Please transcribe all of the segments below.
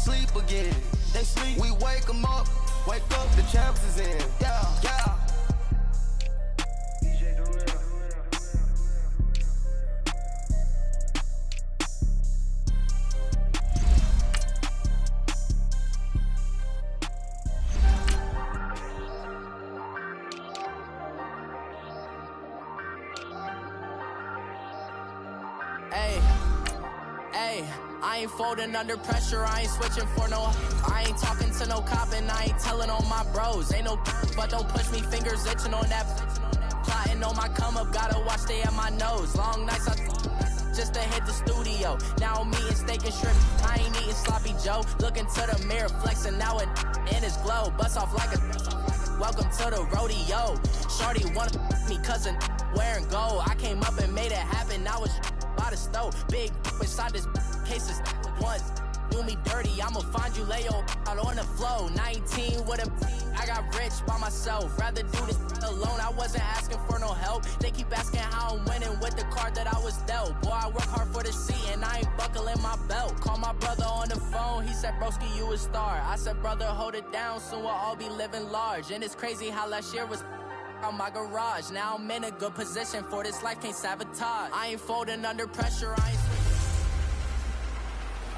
sleep again. They sleep, we wake them up, the champs is in. Yeah, yeah. I ain't folding under pressure, I ain't switching for no. I ain't talking to no cop and I ain't telling on my bros. Ain't no but don't push me, fingers itching on that. Plotting on my come up, gotta watch stay at my nose. Long nights just to hit the studio. Now I'm eating steak and shrimp, I ain't eating sloppy Joe. Looking to the mirror, flexing now and in his glow. Bust off like a welcome to the rodeo. Shorty wanna me cousin wearing gold. I came up and made it happen, now it's by the stove. Big inside this cases once do me dirty, I'ma find you lay your out on the flow. 19 with a I got rich by myself, rather do this alone. I wasn't asking for no help, they keep asking how I'm winning with the card that I was dealt. Boy, I work hard for the seat and I ain't buckling my belt. Call my brother on the phone, he said broski you a star. I said brother hold it down, soon we'll all be living large. And it's crazy how last year was on my garage. Now I'm in a good position for this life, can't sabotage. I ain't folding under pressure, I ain't.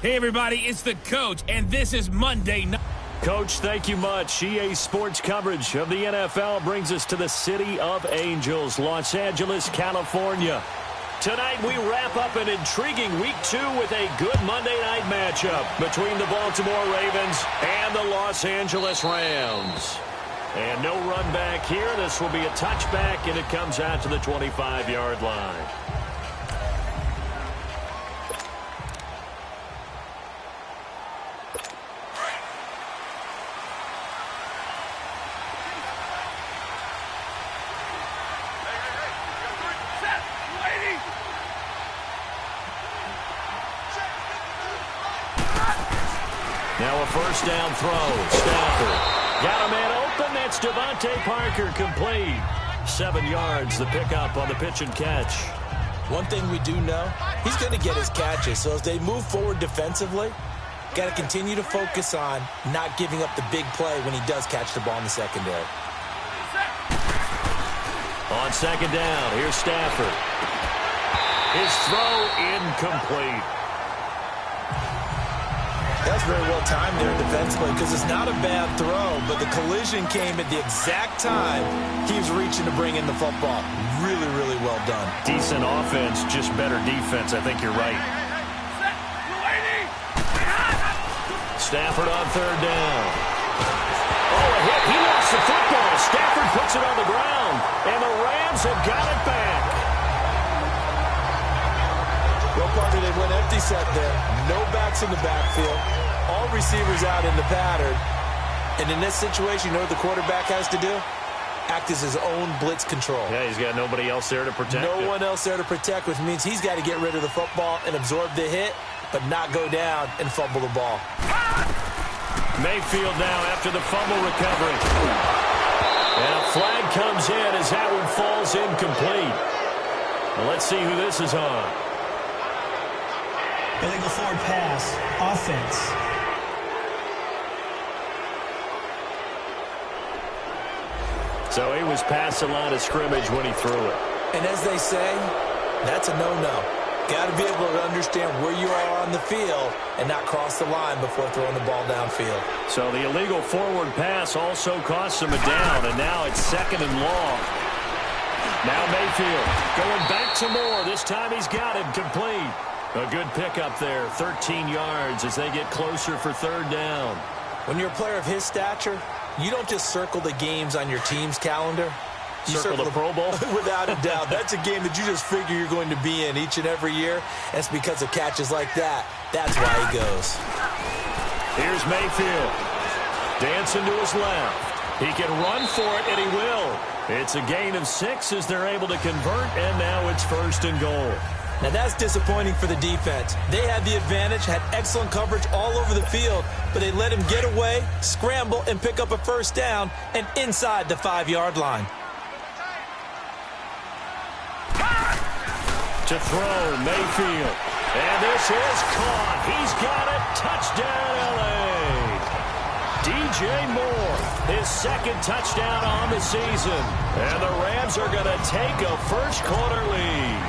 Hey everybody, it's the coach, and this is Monday Night. Coach, thank you much. EA Sports coverage of the NFL brings us to the City of Angels, Los Angeles, California. Tonight we wrap up an intriguing Week 2 with a good Monday night matchup between the Baltimore Ravens and the Los Angeles Rams. And no run back here. This will be a touchback, and it comes out to the 25-yard line. Now a first down throw. Stafford got a man open. That's Devontae Parker, complete. 7 yards, the pickup on the pitch and catch. One thing we do know, he's going to get his catches. So as they move forward defensively, got to continue to focus on not giving up the big play when he does catch the ball in the secondary. On second down, here's Stafford. His throw incomplete. That's very well timed there defensively because it's not a bad throw, but the collision came at the exact time he was reaching to bring in the football. Really, really well done. Decent offense, just better defense. I think you're right. Stafford on third down. Oh, a hit. He lost the football. Stafford puts it on the ground, and the Rams have got it back. Well, partner, they went empty set there. No backs in the backfield. All receivers out in the pattern. And in this situation, you know what the quarterback has to do? Act as his own blitz control. Yeah, he's got nobody else there to protect him. No one else there to protect, which means he's got to get rid of the football and absorb the hit, but not go down and fumble the ball. Mayfield now after the fumble recovery. And a flag comes in as that one falls incomplete. Well, let's see who this is on. Illegal forward pass, offense. So he was past the line of scrimmage when he threw it. And as they say, that's a no-no. Got to be able to understand where you are on the field and not cross the line before throwing the ball downfield. So the illegal forward pass also cost him a down, and now it's second and long. Now Mayfield going back to Moore. This time he's got it complete. A good pickup there, 13 yards as they get closer for third down. When you're a player of his stature, you don't just circle the games on your team's calendar. You circle the Pro Bowl? Without a doubt. That's a game that you just figure you're going to be in each and every year. And it's because of catches like that. That's why he goes. Here's Mayfield. Dancing to his left. He can run for it, and he will. It's a gain of 6 as they're able to convert, and now it's first and goal. Now that's disappointing for the defense. They had the advantage, had excellent coverage all over the field, but they let him get away, scramble, and pick up a first down, and inside the 5-yard line. To throw, Mayfield. And this is caught. He's got it. Touchdown, LA. DJ Moore, his second touchdown on the season. And the Rams are going to take a first-quarter lead.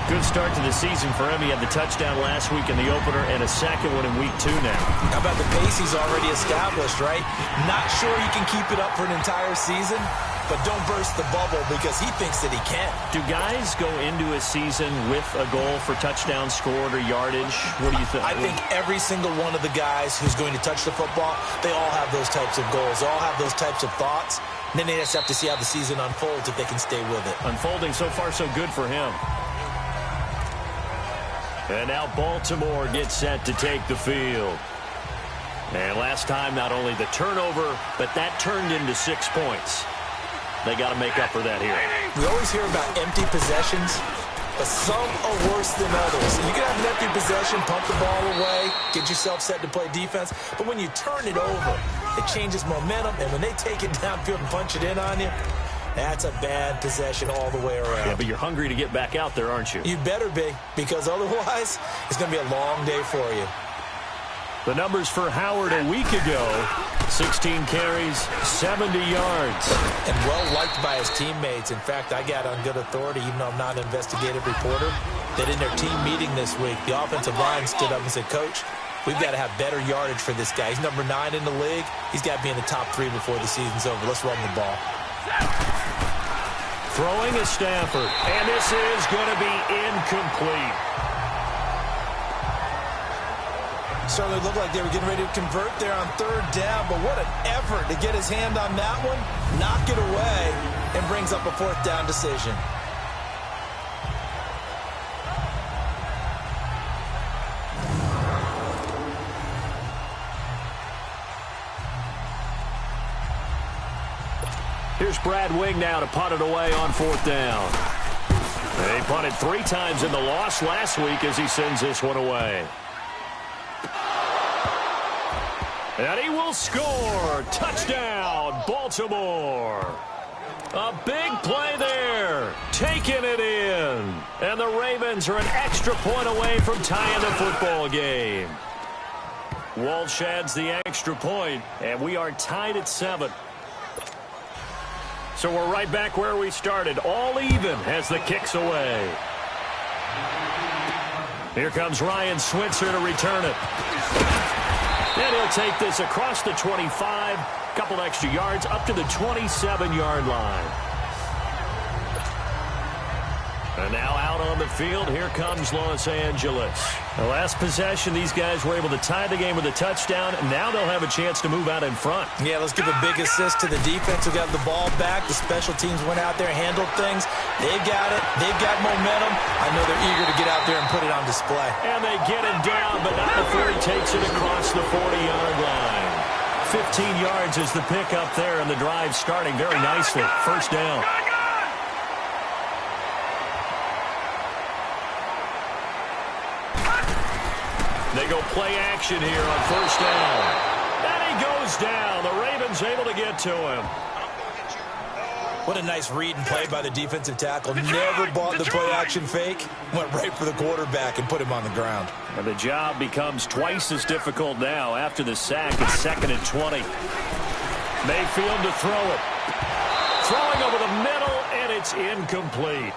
Good start to the season for him. He had the touchdown last week in the opener and a second one in week 2 now. How about the pace he's already established, right? Not sure he can keep it up for an entire season, but don't burst the bubble because he thinks that he can. Do guys go into a season with a goal for touchdown scored or yardage? What do you think? I think every single one of the guys who's going to touch the football, they all have those types of goals. They all have those types of thoughts. And then they just have to see how the season unfolds if they can stay with it. Unfolding so far so good for him. And now Baltimore gets set to take the field. And last time, not only the turnover, but that turned into 6 points. They got to make up for that here. We always hear about empty possessions, but some are worse than others. You can have an empty possession, pump the ball away, get yourself set to play defense, but when you turn it over, it changes momentum, and when they take it downfield and punch it in on you, that's a bad possession all the way around. Yeah, but you're hungry to get back out there, aren't you? You better be, because otherwise, it's going to be a long day for you. The numbers for Howard a week ago, 16 carries, 70 yards. And well-liked by his teammates. In fact, I got on good authority, even though I'm not an investigative reporter, that in their team meeting this week, the offensive line stood up and said, Coach, we've got to have better yardage for this guy. He's number 9 in the league. He's got to be in the top 3 before the season's over. Let's run the ball. Throwing is Stafford, and this is going to be incomplete. Certainly looked like they were getting ready to convert there on 3rd down, but what an effort to get his hand on that one, knock it away, and brings up a 4th down decision. Here's Brad Wing now to punt it away on 4th down. They punted 3 times in the loss last week as he sends this one away. And he will score. Touchdown, Baltimore. A big play there. Taking it in. And the Ravens are an extra point away from tying the football game. Walsh adds the extra point, and we are tied at 7. So we're right back where we started, all even as the kick's away. Here comes Ryan Switzer to return it. And he'll take this across the 25, couple extra yards up to the 27-yard line. And now out on the field, here comes Los Angeles. The last possession, these guys were able to tie the game with a touchdown, and now they'll have a chance to move out in front. Yeah, let's give a big assist to the defense who got the ball back. The special teams went out there, handled things. They've got it. They've got momentum. I know they're eager to get out there and put it on display. And they get him down, but not before he takes it across the 40-yard line. 15 yards is the pickup there, and the drive starting very nicely. First down. They go play action here on first down. And he goes down. The Ravens able to get to him. What a nice read and play by the defensive tackle. Never bought the play action fake. Went right for the quarterback and put him on the ground. And the job becomes twice as difficult now after the sack. It's 2nd and 20. Mayfield to throw it. Throwing over the middle, and it's incomplete.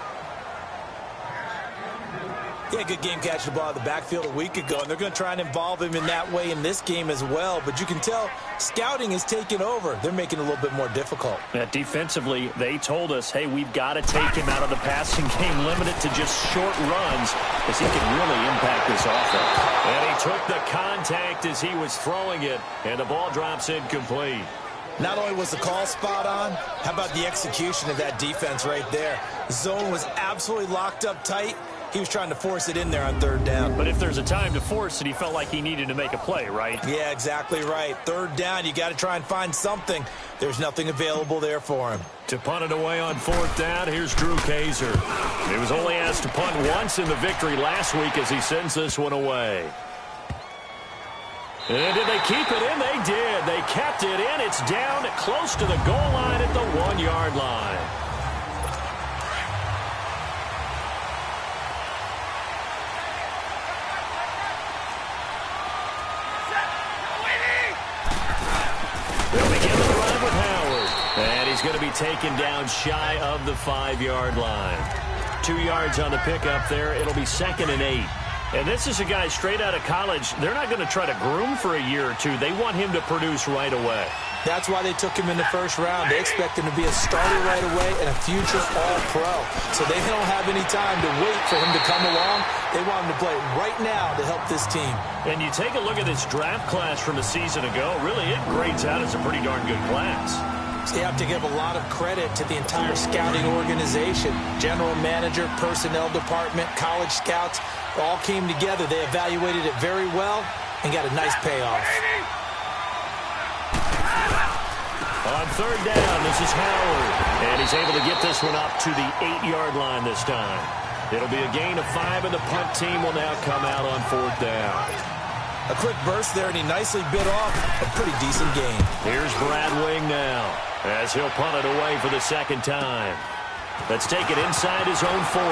Yeah, good game catching the ball in the backfield a week ago, and they're going to try and involve him in that way in this game as well. But you can tell scouting is taking over. They're making it a little bit more difficult. Yeah, defensively, they told us, hey, we've got to take him out of the passing game, limit it to just short runs, because he can really impact this offense. And he took the contact as he was throwing it, and the ball drops incomplete. Not only was the call spot on, how about the execution of that defense right there? The zone was absolutely locked up tight. He was trying to force it in there on 3rd down. But if there's a time to force it, he felt like he needed to make a play, right? Yeah, exactly right. 3rd down, you got to try and find something. There's nothing available there for him. To punt it away on 4th down, here's Drew Kaiser. He was only asked to punt once in the victory last week as he sends this one away. And did they keep it in? They did. They kept it in. It's down close to the goal line at the 1-yard line. He's going to be taken down shy of the 5-yard line. 2 yards on the pickup there. It'll be 2nd and 8. And this is a guy straight out of college. They're not going to try to groom for a year or two. They want him to produce right away. That's why they took him in the first round. They expect him to be a starter right away and a future All-Pro. So they don't have any time to wait for him to come along. They want him to play right now to help this team. And you take a look at this draft class from a season ago. Really, it grades out as a pretty darn good class. So you have to give a lot of credit to the entire scouting organization. General manager, personnel department, college scouts all came together. They evaluated it very well and got a nice payoff. On 3rd down, this is Howard. And he's able to get this one up to the 8-yard line this time. It'll be a gain of 5, and the punt team will now come out on 4th down. A quick burst there, and he nicely bit off a pretty decent gain. Here's Brad Wing now, as he'll punt it away for the 2nd time. Let's take it inside his own 40.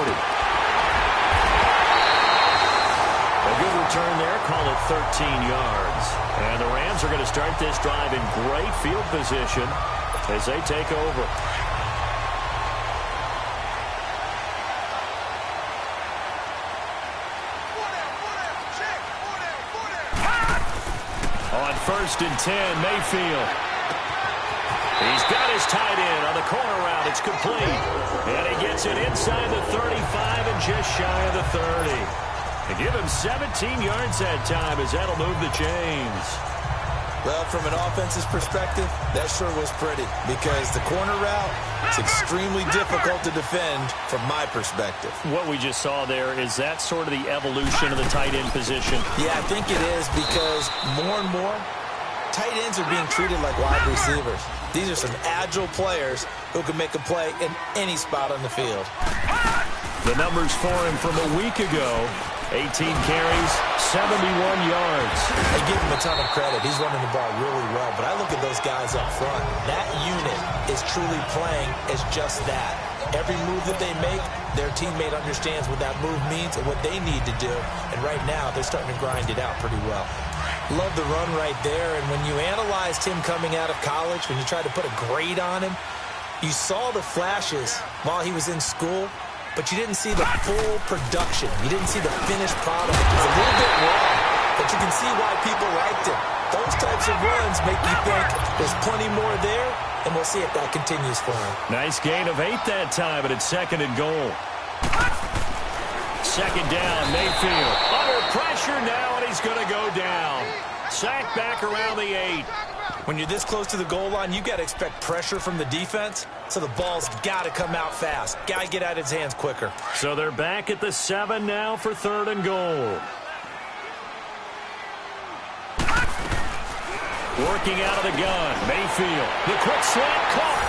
A good return there, call it 13 yards. And the Rams are going to start this drive in great field position as they take over. On 1st and 10, Mayfield. He's got his tight end on the corner route. It's complete. And he gets it inside the 35 and just shy of the 30. They give him 17 yards that time as that'll move the chains. Well, from an offense's perspective, that sure was pretty because the corner route is extremely difficult to defend from my perspective. What we just saw there, is that sort of the evolution of the tight end position? Yeah, I think it is because more and more tight ends are being treated like wide receivers. These are some agile players who can make a play in any spot on the field. The numbers for him from a week ago: 18 carries, 71 yards. I give him a ton of credit. He's running the ball really well, but I look at those guys up front. That unit is truly playing as just that. Every move that they make, their teammate understands what that move means and what they need to do. And right now, they're starting to grind it out pretty well. Love the run right there. And when you analyzed him coming out of college, when you tried to put a grade on him, you saw the flashes while he was in school, but you didn't see the full production. You didn't see the finished product. It was a little bit raw, but you can see why people liked it. Those types of runs make you think there's plenty more there, and we'll see if that continues for him. Nice gain of 8 that time, but it's 2nd and goal. 2nd down, Mayfield. Under pressure now, and he's going to go down. Sacked back around the 8. When you're this close to the goal line, you got to expect pressure from the defense, so the ball's got to come out fast. Got to get out of his hands quicker. So they're back at the 7 now for 3rd and goal. Working out of the gun, Mayfield. The quick slant caught.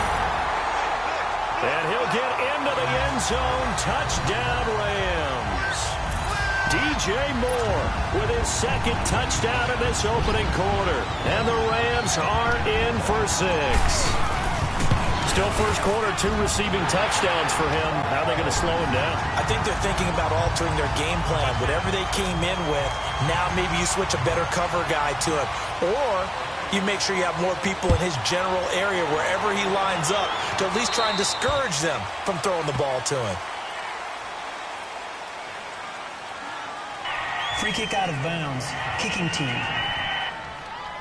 And he'll get into the end zone. Touchdown, Rams. DJ Moore with his 2nd touchdown in this opening quarter. And the Rams are in for 6. Still first quarter, 2 receiving touchdowns for him. How are they going to slow him down? I think they're thinking about altering their game plan. Whatever they came in with, now maybe you switch a better cover guy to him. Or you make sure you have more people in his general area wherever he lines up to at least try and discourage them from throwing the ball to him. Free kick out of bounds. Kicking team.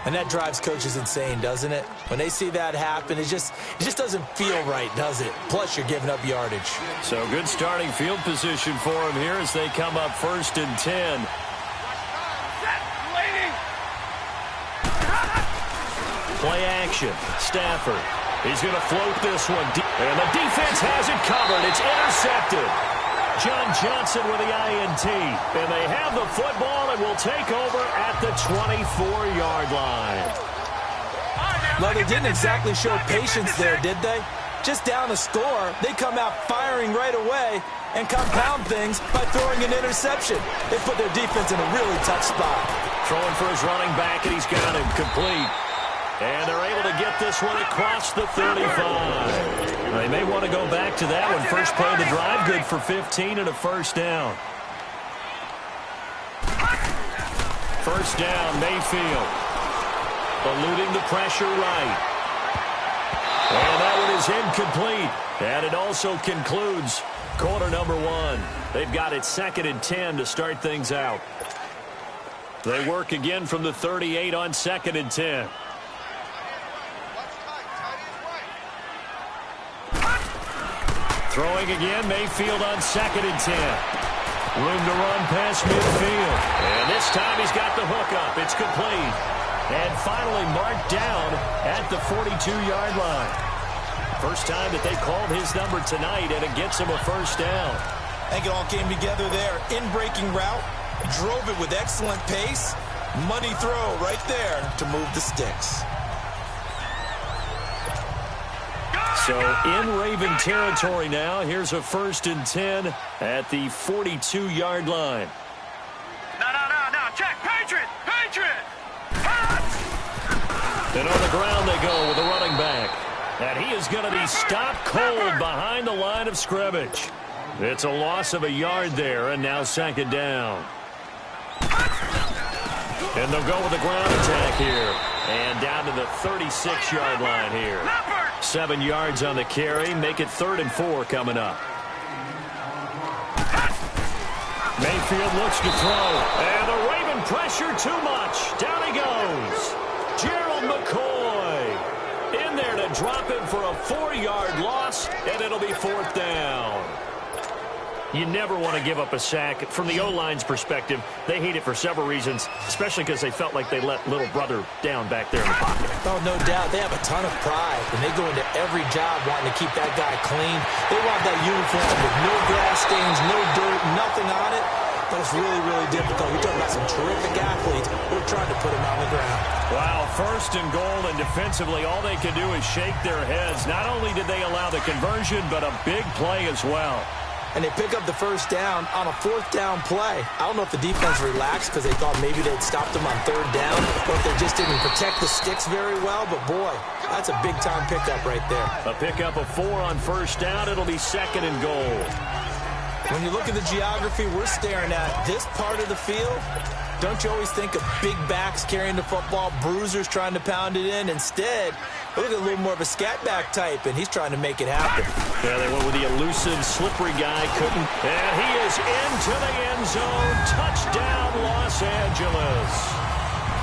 And that drives coaches insane, doesn't it? When they see that happen, it just doesn't feel right, does it? Plus, you're giving up yardage. So good starting field position for him here as they come up 1st and 10. Play action. Stafford. He's going to float this one. And the defense has it covered. It's intercepted. John Johnson with the INT. And they have the football and will take over at the 24-yard line. Well, they didn't exactly show patience there, did they? Just down a score, they come out firing right away and compound things by throwing an interception. They put their defense in a really tough spot. Throwing for his running back, and he's got him complete. And they're able to get this one across the 35. They may want to go back to that one. First play of the drive, good for 15 and a 1st down. 1st down, Mayfield. Eluding the pressure right. And that one is incomplete. And it also concludes quarter number one. They've got it 2nd and 10 to start things out. They work again from the 38 on 2nd and 10. Throwing again, Mayfield on 2nd and 10. Room to run past midfield. And this time he's got the hookup. It's complete. And finally marked down at the 42-yard line. First time that they called his number tonight, and it gets him a first down. I think it all came together there. In-breaking route, drove it with excellent pace. Money throw right there to move the sticks. So in Raven territory now. Here's a 1st and 10 at the 42-yard line. No. Check. Patriot. And on the ground they go with a running back. And he is going to be stopped cold behind the line of scrimmage. It's a loss of a yard there, and now 2nd down. And they'll go with the ground attack here. And down to the 36-yard line here. 7 yards on the carry. Make it 3rd and 4 coming up. Mayfield looks to throw. And the Raven pressure too much. Down he goes. Gerald McCoy in there to drop him for a 4-yard loss, and it'll be 4th down. You never want to give up a sack. From the O-line's perspective, they hate it for several reasons, especially because they felt like they let little brother down back there in the pocket. Oh, no doubt. They have a ton of pride, and they go into every job wanting to keep that guy clean. They want that uniform with no grass stains, no dirt, nothing on it. But it's really, really difficult. You're talking about some terrific athletes. We're trying to put him on the ground. Wow, 1st and goal, and defensively, all they could do is shake their heads. Not only did they allow the conversion, but a big play as well. And they pick up the first down on a 4th down play. I don't know if the defense relaxed because they thought maybe they'd stopped them on 3rd down, or if they just didn't protect the sticks very well. But, boy, that's a big-time pickup right there. A pickup of 4 on 1st down. It'll be 2nd and goal. When you look at the geography we're staring at, this part of the field, don't you always think of big backs carrying the football, bruisers trying to pound it in? Instead, look at a little more of a scat back type, and he's trying to make it happen. Yeah, they went with the elusive, slippery guy. Couldn't. And he is into the end zone. Touchdown, Los Angeles.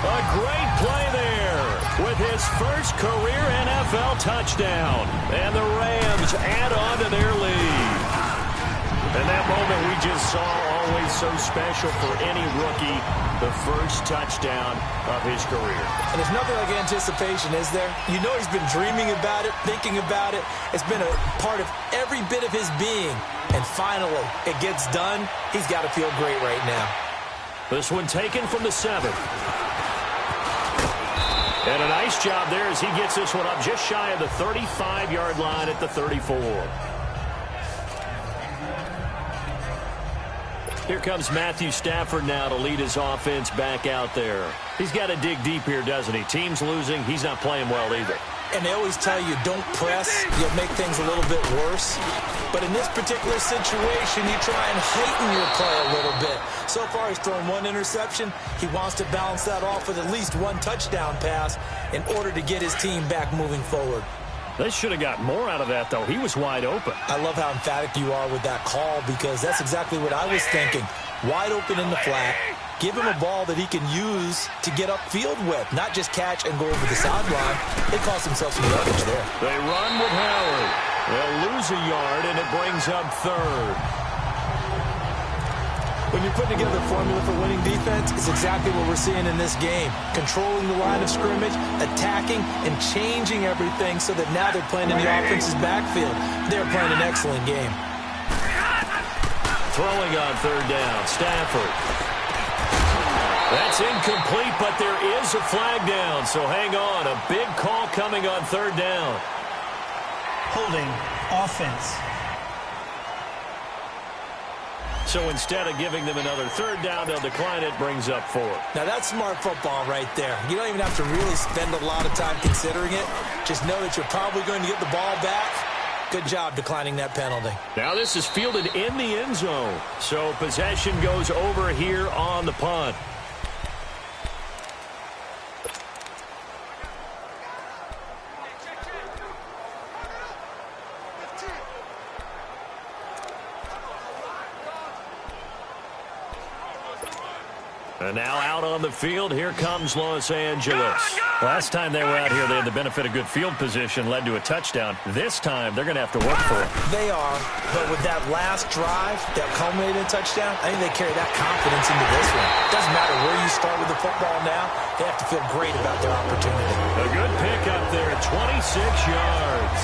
A great play there with his first career NFL touchdown. And the Rams add on to their lead. And that moment we just saw, always so special for any rookie, the first touchdown of his career. And there's nothing like anticipation, is there? You know he's been dreaming about it, thinking about it. It's been a part of every bit of his being. And finally, it gets done. He's got to feel great right now. This one taken from the 7. And a nice job there as he gets this one up just shy of the 35-yard line at the 34. Here comes Matthew Stafford now to lead his offense back out there. He's got to dig deep here, doesn't he? Team's losing. He's not playing well either. And they always tell you, don't press. You'll make things a little bit worse. But in this particular situation, you try and heighten your play a little bit. So far, he's thrown 1 interception. He wants to balance that off with at least 1 touchdown pass in order to get his team back moving forward. They should have got more out of that, though. He was wide open. I love how emphatic you are with that call because that's exactly what I was thinking. Wide open in the flat. Give him a ball that he can use to get upfield with, not just catch and go over the sideline. They cost themselves some yardage there. They run with Howard. They'll lose a yard, and it brings up 3rd. When you're putting together a formula for winning defense, it's exactly what we're seeing in this game. Controlling the line of scrimmage, attacking, and changing everything so that now they're playing in the offense's backfield. They're playing an excellent game. Throwing on 3rd down, Stafford. That's incomplete, but there is a flag down, so hang on. A big call coming on 3rd down. Holding offense. So instead of giving them another 3rd down, they'll decline it, brings up 4. Now that's smart football right there. You don't even have to really spend a lot of time considering it. Just know that you're probably going to get the ball back. Good job declining that penalty. Now this is fielded in the end zone. So possession goes over here on the punt. And now out on the field, here comes Los Angeles. Last time they were out here, they had the benefit of good field position, led to a touchdown. This time, they're going to have to work for it. They are, but with that last drive that culminated in a touchdown, I think they carry that confidence into this one. Doesn't matter where you start with the football now, they have to feel great about their opportunity. A good pick up there, 26 yards.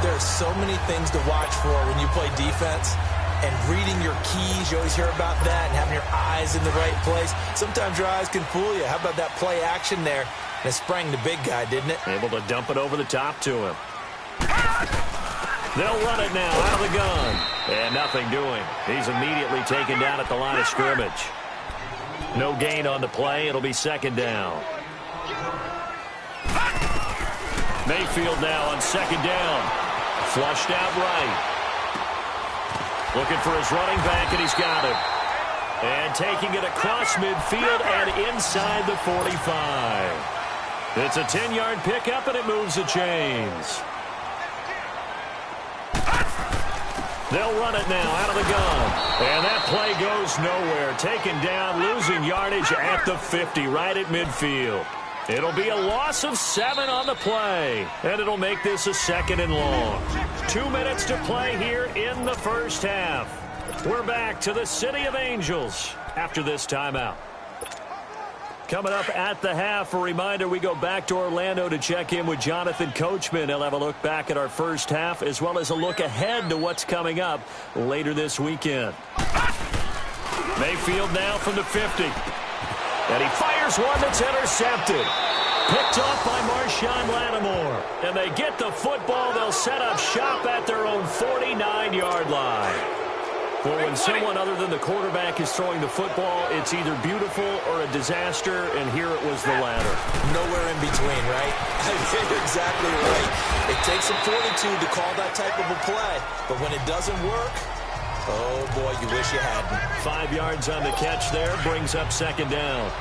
There's so many things to watch for when you play defense. And reading your keys, you always hear about that, and having your eyes in the right place. Sometimes your eyes can fool you. How about that play action there? And it sprang the big guy, didn't it? Able to dump it over the top to him. They'll run it now out of the gun. And nothing doing. He's immediately taken down at the line of scrimmage. No gain on the play. It'll be second down. Mayfield now on second down. Flushed out right. Looking for his running back, and he's got him. And taking it across midfield and inside the 45. It's a 10-yard pickup, and it moves the chains. They'll run it now out of the gun. And that play goes nowhere. Taken down, losing yardage at the 50, right at midfield. It'll be a loss of 7 on the play, and it'll make this a second and long. 2 minutes to play here in the first half. We're back to the City of Angels after this timeout. Coming up at the half, a reminder, we go back to Orlando to check in with Jonathan Coachman. He'll have a look back at our first half as well as a look ahead to what's coming up later this weekend. Mayfield now from the 50. And he fires one that's intercepted. Picked off by Marshawn Lattimore. And they get the football. They'll set up shop at their own 49-yard line. Well, when someone other than the quarterback is throwing the football, it's either beautiful or a disaster, and here it was the latter. Nowhere in between, right? You're exactly right. It takes some fortitude to call that type of a play. But when it doesn't work, oh, boy, you wish you hadn't. 5 yards on the catch there, brings up second down.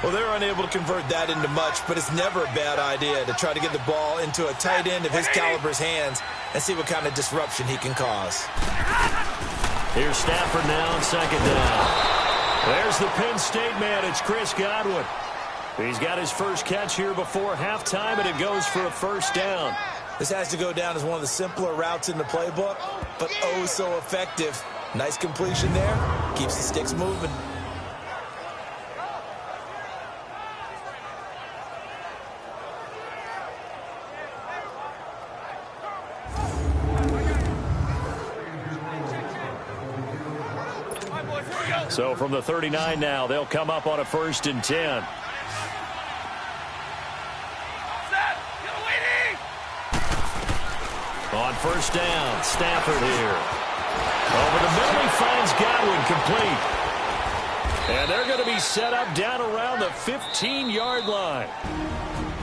Well, they're unable to convert that into much, but it's never a bad idea to try to get the ball into a tight end of his caliber's hands and see what kind of disruption he can cause. Here's Stafford now on second down. There's the Penn State man. It's Chris Godwin. He's got his first catch here before halftime, and it goes for a first down. This has to go down as one of the simpler routes in the playbook, but oh so effective. Nice completion there. Keeps the sticks moving. So from the 39 now, they'll come up on a 1st and 10. On first down, Stafford here. Over the middle, he finds Godwin complete. And they're going to be set up down around the 15-yard line.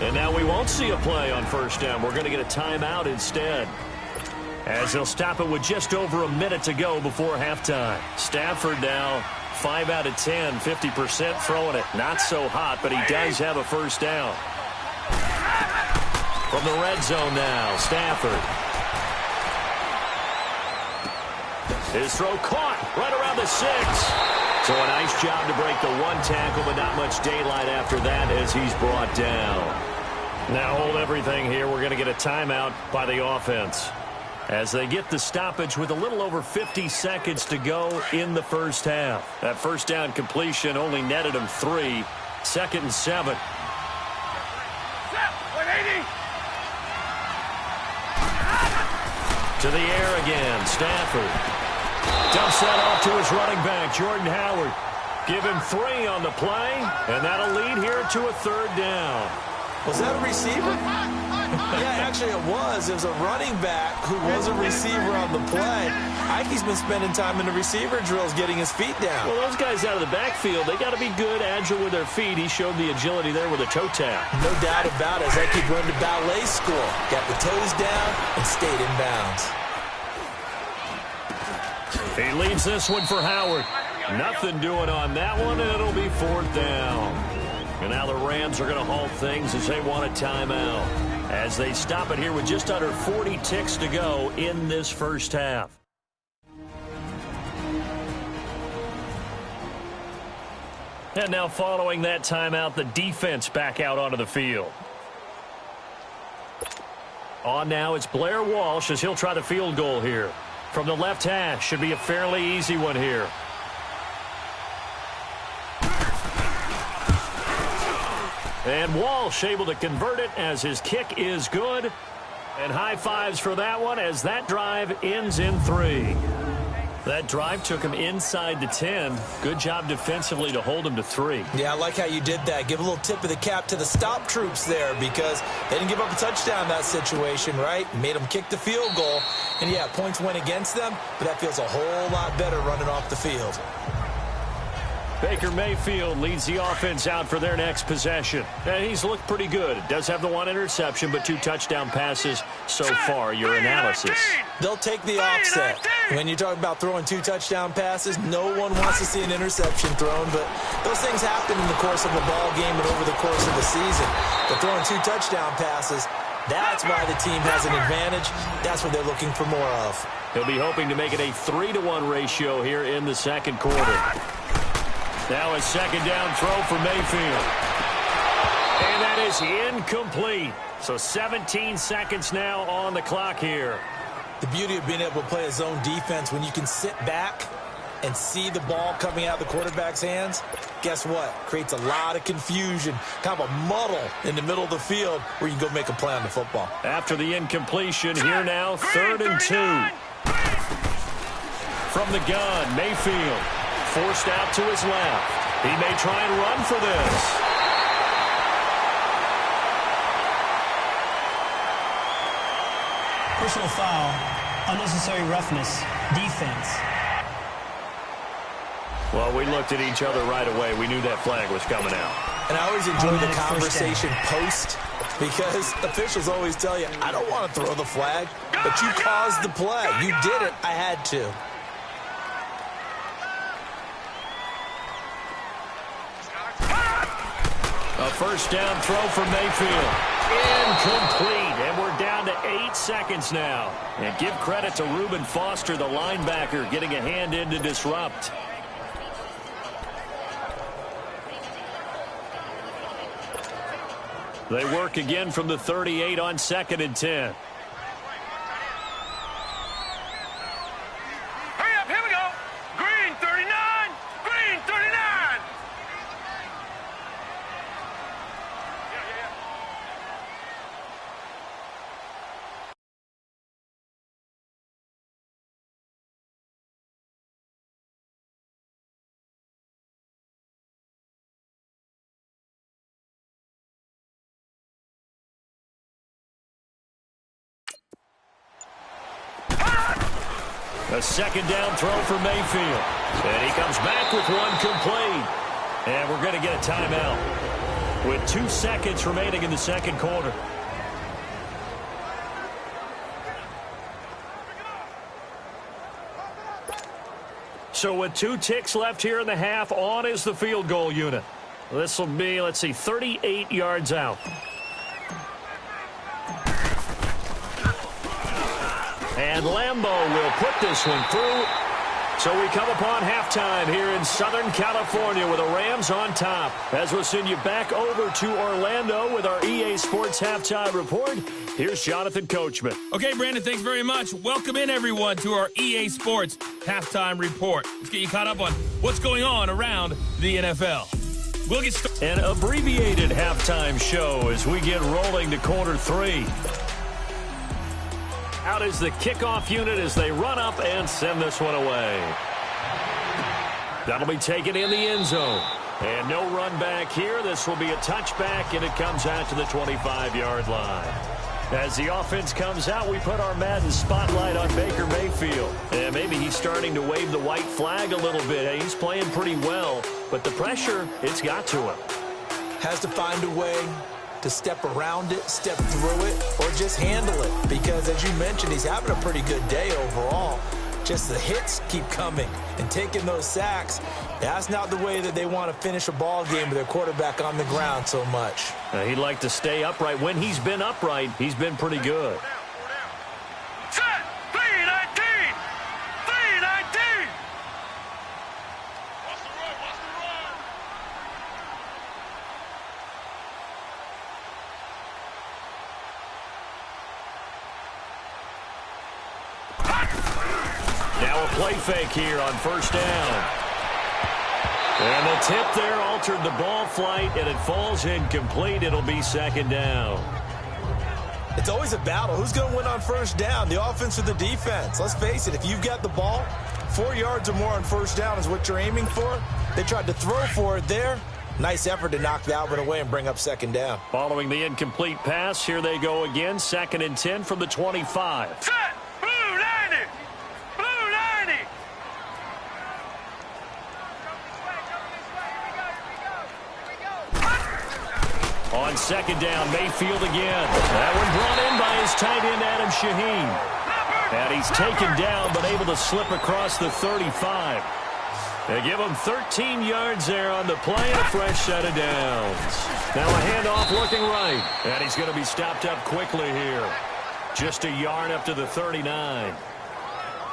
And now we won't see a play on first down. We're going to get a timeout instead, as they'll stop it with just over a minute to go before halftime. Stafford now 5 out of 10, 50% throwing it. Not so hot, but he does have a first down. From the red zone now, Stafford. His throw caught right around the 6. So a nice job to break the one tackle, but not much daylight after that as he's brought down. Now hold everything here. We're going to get a timeout by the offense, as they get the stoppage with a little over 50 seconds to go in the first half. That first down completion only netted him 3. 2nd and 7. To the air again, Stafford. Dumps that off to his running back, Jordan Howard. Give him 3 on the play, and that'll lead here to a 3rd down. Was that a receiver? Yeah, actually it was. It was a running back who was a receiver on the play. Ikey's been spending time in the receiver drills getting his feet down. Well, those guys out of the backfield, they got to be good, agile with their feet. He showed the agility there with a toe tap. No doubt about it. Ikey went to ballet school, got the toes down, and stayed in bounds. He leaves this one for Howard. Nothing doing on that one, and it'll be 4th down. And now the Rams are going to halt things as they want a timeout, as they stop it here with just under 40 ticks to go in this first half. And now following that timeout, the defense back out onto the field. On now, it's Blair Walsh as he'll try the field goal here. From the left hash, should be a fairly easy one here. And Walsh able to convert it as his kick is good. And high fives for that one as that drive ends in 3. That drive took him inside the 10. Good job defensively to hold him to 3. Yeah, I like how you did that. Give a little tip of the cap to the stop troops there because they didn't give up a touchdown in that situation, right? Made them kick the field goal. And, yeah, points went against them, but that feels a whole lot better running off the field. Baker Mayfield leads the offense out for their next possession. And he's looked pretty good. Does have the 1 interception, but 2 touchdown passes so far. Your analysis. They'll take the offset. When you talk about throwing 2 touchdown passes, no one wants to see an interception thrown, but those things happen in the course of a ball game and over the course of the season. But throwing 2 touchdown passes, that's why the team has an advantage. That's what they're looking for more of. He'll be hoping to make it a 3-to-1 ratio here in the second quarter. Now a second down throw for Mayfield. And that is incomplete. So 17 seconds now on the clock here. The beauty of being able to play a zone defense when you can sit back and see the ball coming out of the quarterback's hands, guess what? Creates a lot of confusion, kind of a muddle in the middle of the field where you can go make a play on the football. After the incompletion, here now, 3rd and 2. From the gun, Mayfield. Forced out to his left. He may try and run for this. Personal foul, unnecessary roughness, defense. Well, we looked at each other right away. We knew that flag was coming out. And I always enjoy the conversation post because officials always tell you, I don't want to throw the flag, but you caused the play. You did it. I had to. A first down throw for Mayfield. Incomplete. And we're down to 8 seconds now. And give credit to Reuben Foster, the linebacker, getting a hand in to disrupt. They work again from the 38 on 2nd and 10. Hurry up, here we go. Green 39, green 39. A second down throw for Mayfield. And he comes back with one complete. And we're going to get a timeout with 2 seconds remaining in the second quarter. So with 2 ticks left here in the half, on is the field goal unit. This will be, let's see, 38 yards out. And Lambeau will put this one through. So we come upon halftime here in Southern California with the Rams on top. As we'll send you back over to Orlando with our EA Sports Halftime Report, here's Jonathan Coachman. Okay, Brandon, thanks very much. Welcome in, everyone, to our EA Sports Halftime Report. Let's get you caught up on what's going on around the NFL. We'll get started. An abbreviated halftime show as we get rolling to quarter 3. Out is the kickoff unit as they run up and send this one away. That'll be taken in the end zone. And no run back here. This will be a touchback, and it comes out to the 25-yard line. As the offense comes out, we put our Madden spotlight on Baker Mayfield. And maybe he's starting to wave the white flag a little bit. He's playing pretty well, but the pressure, it's got to him. Has to find a way to step around it, step through it, or just handle it. Because, as you mentioned, he's having a pretty good day overall. Just the hits keep coming and taking those sacks. That's not the way that they want to finish a ball game with their quarterback on the ground so much. He'd like to stay upright. When he's been upright, he's been pretty good. Set, 319, 319. Now a play fake here on first down. And the tip there altered the ball flight, and it falls incomplete. It'll be second down. It's always a battle. Who's going to win on first down, the offense or the defense? Let's face it, if you've got the ball, 4 yards or more on first down is what you're aiming for. They tried to throw for it there. Nice effort to knock that one away and bring up second down. Following the incomplete pass, here they go again. 2nd and 10 from the 25. Set! Blue 90! Blue 90! On second down, Mayfield again. That one brought in by his tight end, Adam Shaheen. And he's taken down, but able to slip across the 35. They give him 13 yards there on the play and a fresh set of downs. Now a handoff looking right. And he's going to be stopped up quickly here. Just a yard up to the 39.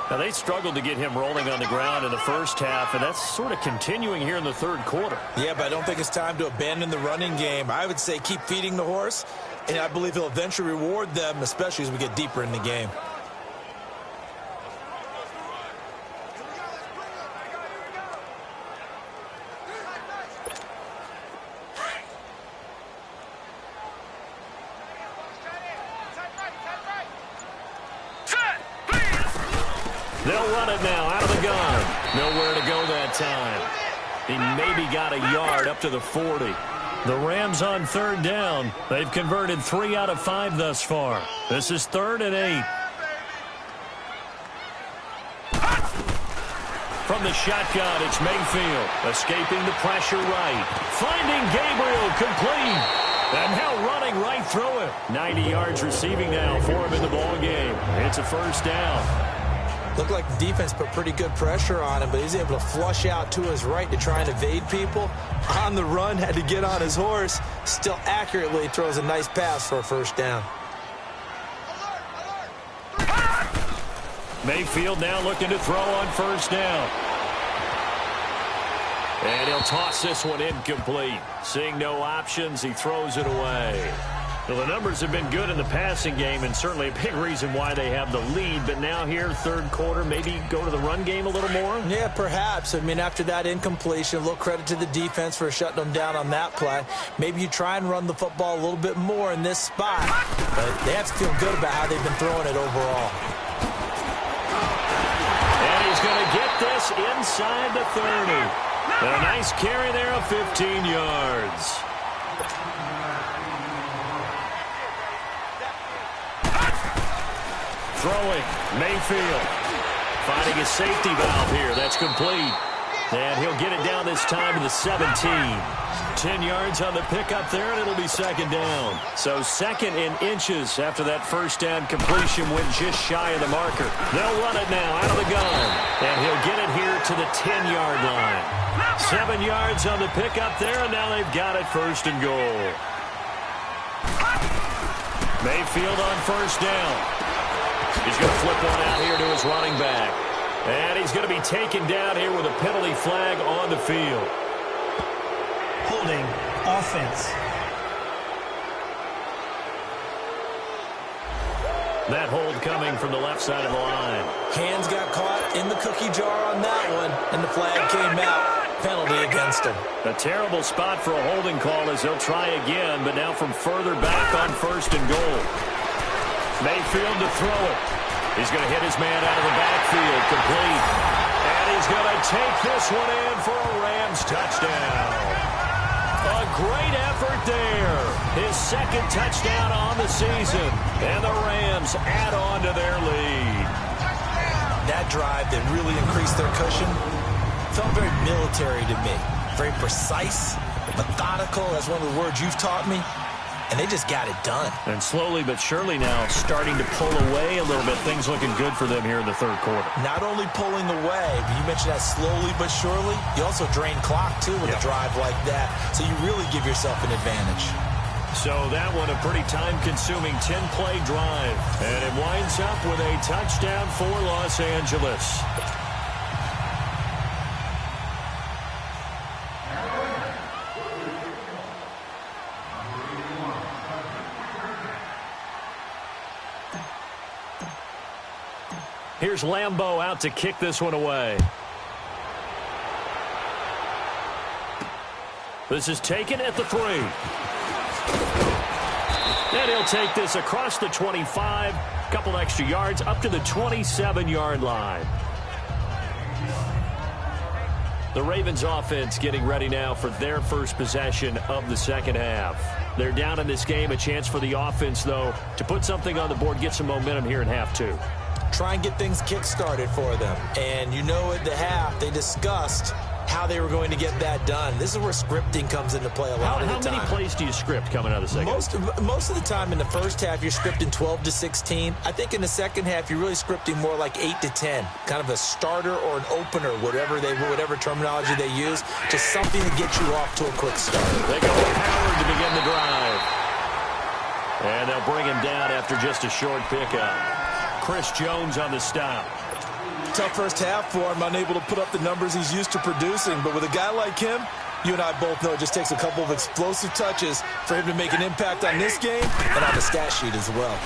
Now, they struggled to get him rolling on the ground in the first half, and that's sort of continuing here in the third quarter. Yeah, but I don't think it's time to abandon the running game. I would say keep feeding the horse, and I believe he'll eventually reward them, especially as we get deeper in the game. They'll run it now out of the gun. Nowhere to go that time. He maybe got a yard up to the 40. The Rams on third down. They've converted 3 out of 5 thus far. This is 3rd and 8. From the shotgun, it's Mayfield. Escaping the pressure right. Finding Gabriel complete. And now running right through it. 90 yards receiving now for him in the ball game. It's a first down. Looked like the defense put pretty good pressure on him, but he's able to flush out to his right to try and evade people. On the run, had to get on his horse. Still accurately throws a nice pass for a first down. Mayfield now looking to throw on first down. And he'll toss this one incomplete. Seeing no options, he throws it away. Well, the numbers have been good in the passing game, and certainly a big reason why they have the lead. But now here, third quarter, maybe go to the run game a little more? Yeah, perhaps. I mean, after that incompletion, a little credit to the defense for shutting them down on that play. Maybe you try and run the football a little bit more in this spot. But they have to feel good about how they've been throwing it overall. And he's going to get this inside the 30. A nice carry there of 15 yards. Throwing, Mayfield. Finding a safety valve here. That's complete. And he'll get it down this time to the 17. 10 yards on the pickup there, and it'll be second down. So 2nd in inches after that first down completion went just shy of the marker. They'll run it now out of the gun. And he'll get it here to the 10-yard line. 7 yards on the pickup there, and now they've got it first and goal. Mayfield on first down. He's going to flip one out here to his running back. And he's going to be taken down here with a penalty flag on the field. Holding, offense. That hold coming from the left side of the line. Hands got caught in the cookie jar on that one, and the flag came out. Penalty against him. A terrible spot for a holding call as they'll try again, but now from further back on first and goal. Mayfield to throw it. He's going to hit his man out of the backfield, complete. And he's going to take this one in for a Rams touchdown. A great effort there. His 2nd touchdown on the season. And the Rams add on to their lead. That drive that really increased their cushion felt very military to me. Very precise, methodical. That's one of the words you've taught me. And they just got it done. And slowly but surely now starting to pull away a little bit. Things looking good for them here in the third quarter. Not only pulling away, but you mentioned that slowly but surely. You also drain clock, too, with a drive like that. So you really give yourself an advantage. So that one a pretty time-consuming 10-play drive. And it winds up with a touchdown for Los Angeles. Here's Lambeau out to kick this one away. This is taken at the 3. And he'll take this across the 25. Couple extra yards up to the 27-yard line. The Ravens offense getting ready now for their first possession of the second half. They're down in this game. A chance for the offense, though, to put something on the board, get some momentum here in half 2. Try and get things kick-started for them. And you know at the half, they discussed how they were going to get that done. This is where scripting comes into play a lot of the time. How many plays do you script coming out of the second? Most of the time in the first half, you're scripting 12 to 16. I think in the second half, you're really scripting more like 8 to 10. Kind of a starter or an opener, whatever terminology they use. Just something to get you off to a quick start. They go with Howard to begin the drive. And they'll bring him down after just a short pickup. Chris Jones on the stop. Tough first half for him, unable to put up the numbers he's used to producing. But with a guy like him, you and I both know it just takes a couple of explosive touches for him to make an impact on this game and on the stat sheet as well.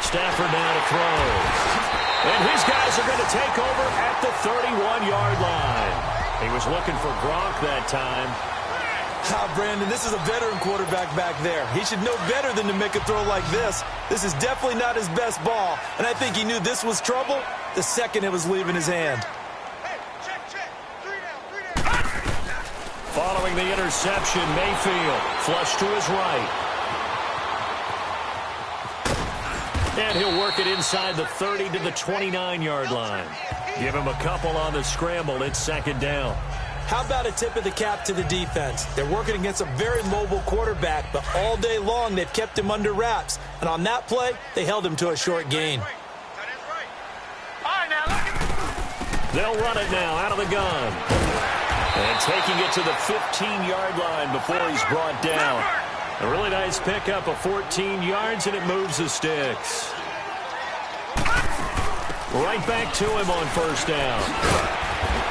Stafford now to throw. And his guys are going to take over at the 31-yard line. He was looking for Gronk that time. Brandon, this is a veteran quarterback back there. He should know better than to make a throw like this. This is definitely not his best ball, and I think he knew this was trouble the second it was leaving his hand. Following the interception, Mayfield flush to his right. And he'll work it inside the 30 to the 29-yard line. Give him a couple on the scramble. It's second down. How about a tip of the cap to the defense? They're working against a very mobile quarterback, but all day long they've kept him under wraps. And on that play, they held him to a short gain. They'll run it now out of the gun. And taking it to the 15-yard line before he's brought down. A really nice pickup of 14 yards, and it moves the sticks. Right back to him on first down.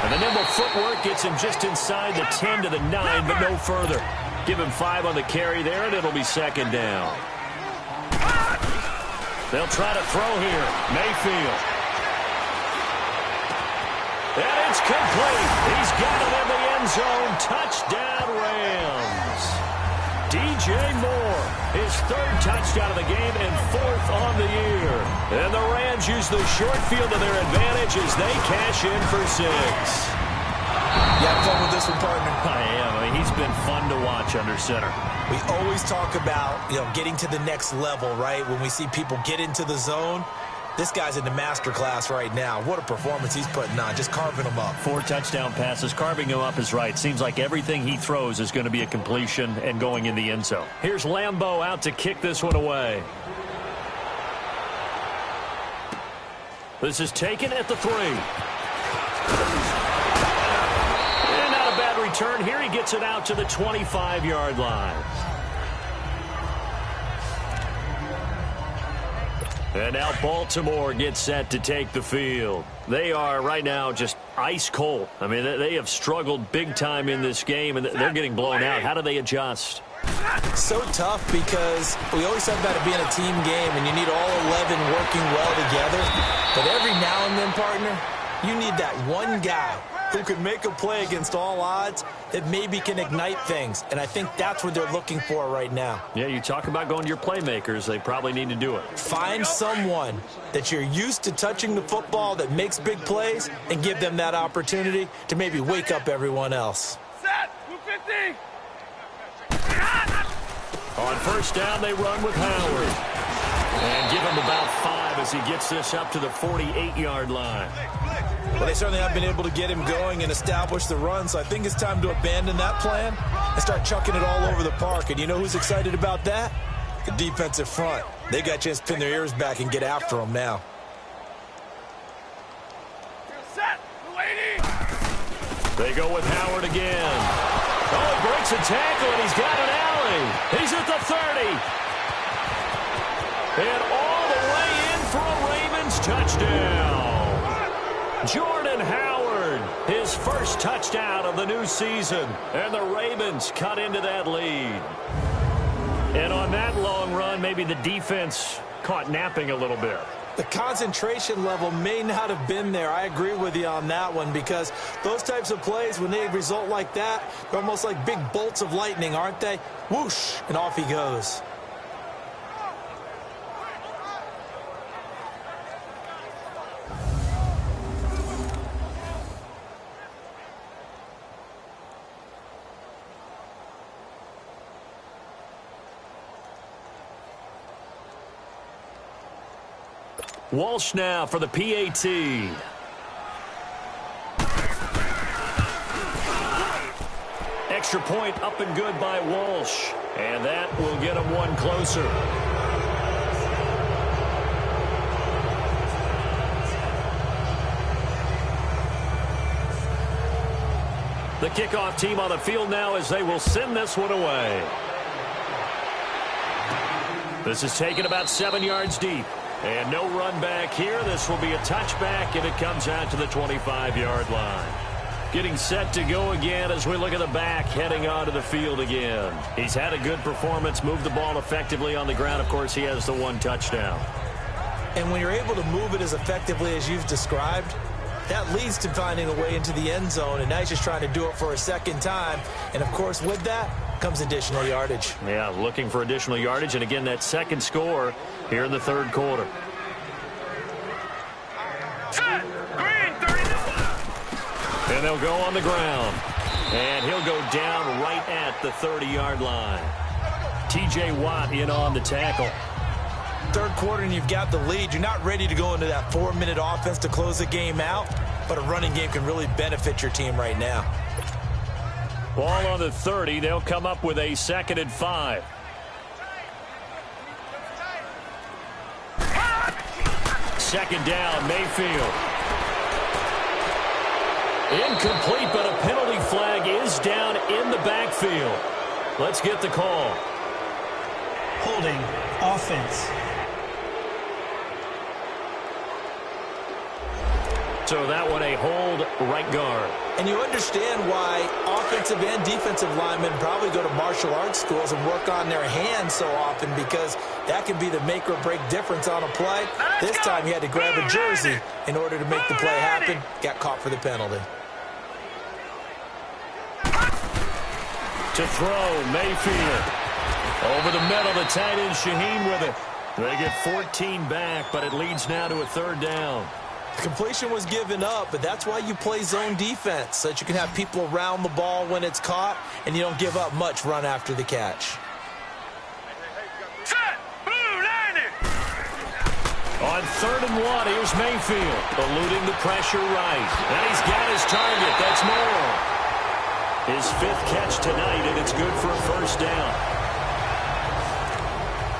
And the nimble footwork gets him just inside the 10 to the 9, but no further. Give him 5 on the carry there, and it'll be second down. They'll try to throw here. Mayfield. And it's complete. He's got it in the end zone. Touchdown, Rams. DJ Moore, his 3rd touchdown of the game and 4th on the year. And the Rams use the short field to their advantage as they cash in for 6. You have fun with this one, partner? I am. I mean, he's been fun to watch under center. We always talk about, getting to the next level, right? When we see people get into the zone. This guy's in the master class right now. What a performance he's putting on, just carving them up. 4 touchdown passes. Carving him up is right. Seems like everything he throws is going to be a completion and going in the end zone. Here's Lambeau out to kick this one away. This is taken at the 3. And not a bad return. Here he gets it out to the 25-yard line. And now Baltimore gets set to take the field. They are right now just ice cold. I mean, they have struggled big time in this game, and they're getting blown out. How do they adjust? So tough because we always talk about it being a team game, and you need all 11 working well together. But every now and then, partner, you need that one guy who can make a play against all odds that maybe can ignite things. And I think that's what they're looking for right now. Yeah, you talk about going to your playmakers. They probably need to do it. Find someone that you're used to touching the football that makes big plays and give them that opportunity to maybe wake up everyone else. Set! 250! On first down, they run with Howard. And give him about 5 as he gets this up to the 48-yard line. Well, they certainly have been able to get him going and establish the run, so I think it's time to abandon that plan and start chucking it all over the park. And you know who's excited about that? The defensive front. They got a chance to pin their ears back and get after him now. Set! Lady! They go with Howard again. Oh, he breaks a tackle, and he's got an alley. He's at the 30. And all the way in for a Ravens touchdown. Jordan Howard, his first touchdown of the new season. And the Ravens cut into that lead. And on that long run, maybe the defense caught napping a little bit. The concentration level may not have been there. I agree with you on that one, because those types of plays, when they result like that, they're almost like big bolts of lightning, aren't they? Whoosh, and off he goes. Walsh now for the PAT. Extra point up and good by Walsh. And that will get him one closer. The kickoff team on the field now as they will send this one away. This is taken about 7 yards deep. And no run back here. This will be a touchback, and it comes out to the 25-yard line. Getting set to go again as we look at the back heading onto the field again. He's had a good performance, moved the ball effectively on the ground. Of course, he has the one touchdown. And when you're able to move it as effectively as you've described, that leads to finding a way into the end zone, and now he's just trying to do it for a second time. And, of course, with that comes additional yardage. Yeah, looking for additional yardage, and again, that second score here in the third quarter. Set! Green 39! And they'll go on the ground. And he'll go down right at the 30-yard line. T.J. Watt in on the tackle. Third quarter and you've got the lead. You're not ready to go into that 4-minute offense to close the game out, but a running game can really benefit your team right now. Ball on the 30. They'll come up with a 2nd and 5. Second down, Mayfield. Incomplete, but a penalty flag is down in the backfield. Let's get the call. Holding offense. So that one a hold right guard. And you understand why offensive and defensive linemen probably go to martial arts schools and work on their hands so often, because that can be the make or break difference on a play. This time he had to grab a jersey in order to make the play happen. Got caught for the penalty. To throw, Mayfield. Over the middle, the tight end Shaheen with it. They get 14 back, but it leads now to a 3rd down. The completion was given up, but that's why you play zone defense, so that you can have people around the ball when it's caught, and you don't give up much run after the catch. Set! Blue 90! On 3rd and 1, here's Mayfield. Eluding the pressure right. And he's got his target. That's Moore. His 5th catch tonight, and it's good for a 1st down.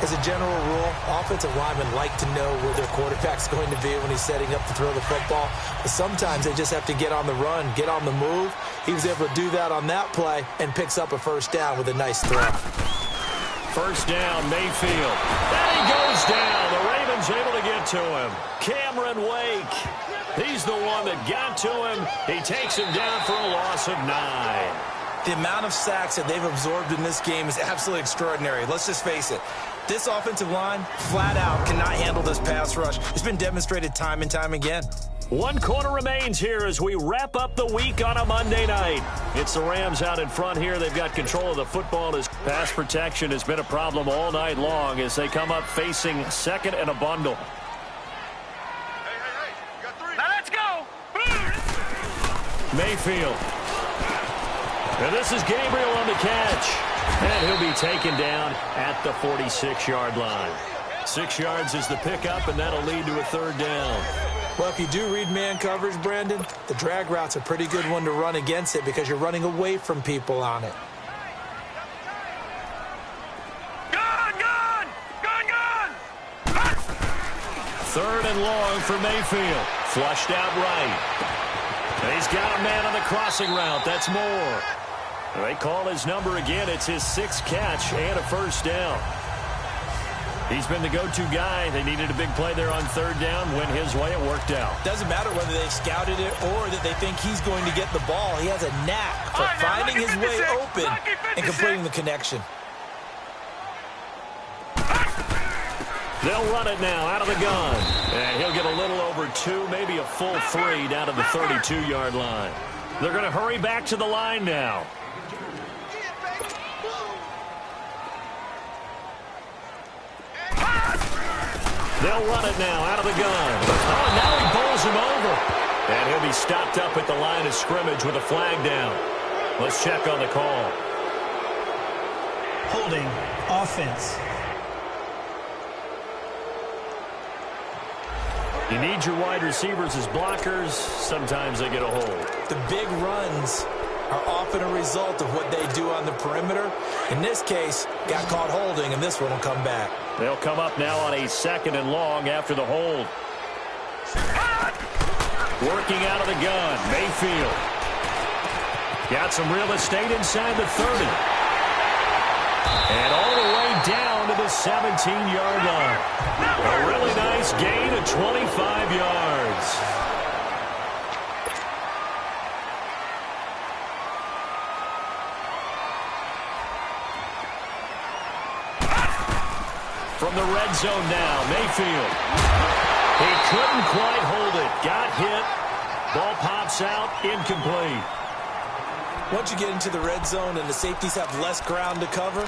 As a general rule, offensive linemen like to know where their quarterback's going to be when he's setting up to throw the football. But sometimes they just have to get on the run, get on the move. He was able to do that on that play and picks up a 1st down with a nice throw. 1st down, Mayfield. And he goes down. The Ravens able to get to him. Cameron Wake. He's the one that got to him. He takes him down for a loss of 9. The amount of sacks that they've absorbed in this game is absolutely extraordinary. Let's just face it. This offensive line, flat out, cannot handle this pass rush. It's been demonstrated time and time again. 1 quarter remains here as we wrap up the week on a Monday night. It's the Rams out in front here. They've got control of the football as pass protection has been a problem all night long as they come up facing 2nd and a bundle. Now let's go! Mayfield. And this is Gabriel on the catch. And he'll be taken down at the 46-yard line. 6 yards is the pickup, and that'll lead to a 3rd down. Well, if you do read man coverage, Brandon, the drag route's a pretty good one to run against it because you're running away from people on it. Gun! 3rd and long for Mayfield. Flushed out right. And he's got a man on the crossing route. That's Moore. They call his number again. It's his 6th catch and a 1st down. He's been the go-to guy. They needed a big play there on 3rd down. Went his way. It worked out. Doesn't matter whether they've scouted it or that they think he's going to get the ball. He has a knack for finding his way open and completing the connection. They'll run it now out of the gun. And he'll get a little over 2, maybe a full 3 down to the 32-yard line. They're going to hurry back to the line now. They'll run it now out of the gun. Oh, and now he bowls him over. And he'll be stopped up at the line of scrimmage with a flag down. Let's check on the call. Holding offense. You need your wide receivers as blockers. Sometimes they get a hold. The big runs are often a result of what they do on the perimeter. In this case, got caught holding, and this one will come back. They'll come up now on a 2nd and long after the hold. Working out of the gun, Mayfield. Got some real estate inside the 30. And all the way down to the 17-yard line. A really nice gain of 25 yards. From the red zone now, Mayfield. He couldn't quite hold it. Got hit. Ball pops out, incomplete. Once you get into the red zone and the safeties have less ground to cover,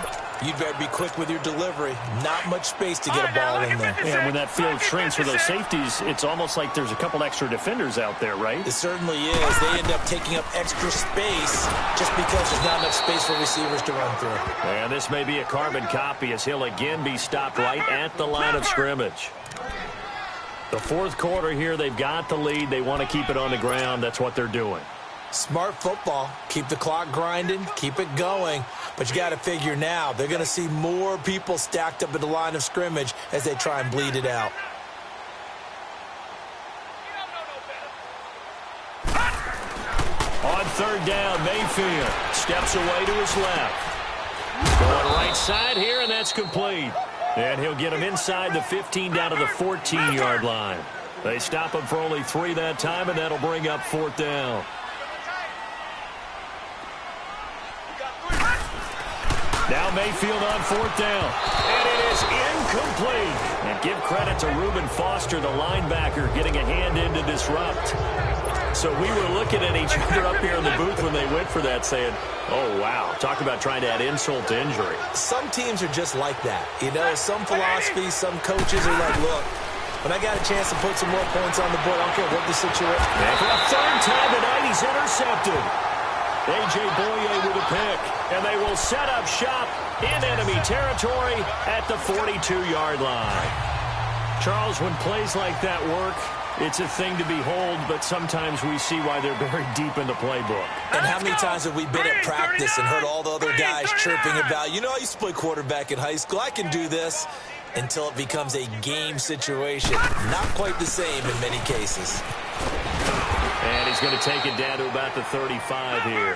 you'd better be quick with your delivery. Not much space to get a ball in there. And when that field shrinks for those safeties, it's almost like there's a couple extra defenders out there, right? It certainly is. They end up taking up extra space just because there's not enough space for receivers to run through. And this may be a carbon copy as he'll again be stopped right at the line of scrimmage. The 4th quarter here, they've got the lead. They want to keep it on the ground. That's what they're doing. Smart football. Keep the clock grinding. Keep it going. But you got to figure now, they're going to see more people stacked up at the line of scrimmage as they try and bleed it out. On 3rd down, Mayfield steps away to his left. Going right side here, and that's complete. And he'll get him inside the 15 down to the 14-yard line. They stop him for only 3 that time, and that'll bring up 4th down. Now Mayfield on 4th down. And it is incomplete. And give credit to Reuben Foster, the linebacker, getting a hand in to disrupt. So we were looking at each other up here in the booth when they went for that saying, oh, wow, talk about trying to add insult to injury. Some teams are just like that. You know, some philosophies, some coaches are like, look, when I got a chance to put some more points on the board, I don't care what the situation. And for a 3rd time tonight, he's intercepted. A.J. Boye with a pick, and they will set up shop in enemy territory at the 42-yard line. Charles, when plays like that work, it's a thing to behold, but sometimes we see why they're very deep in the playbook. And how many times have we been at practice and heard all the other guys chirping about, you know, I used to play quarterback in high school, I can do this, until it becomes a game situation. Not quite the same in many cases. And he's going to take it down to about the 35 here.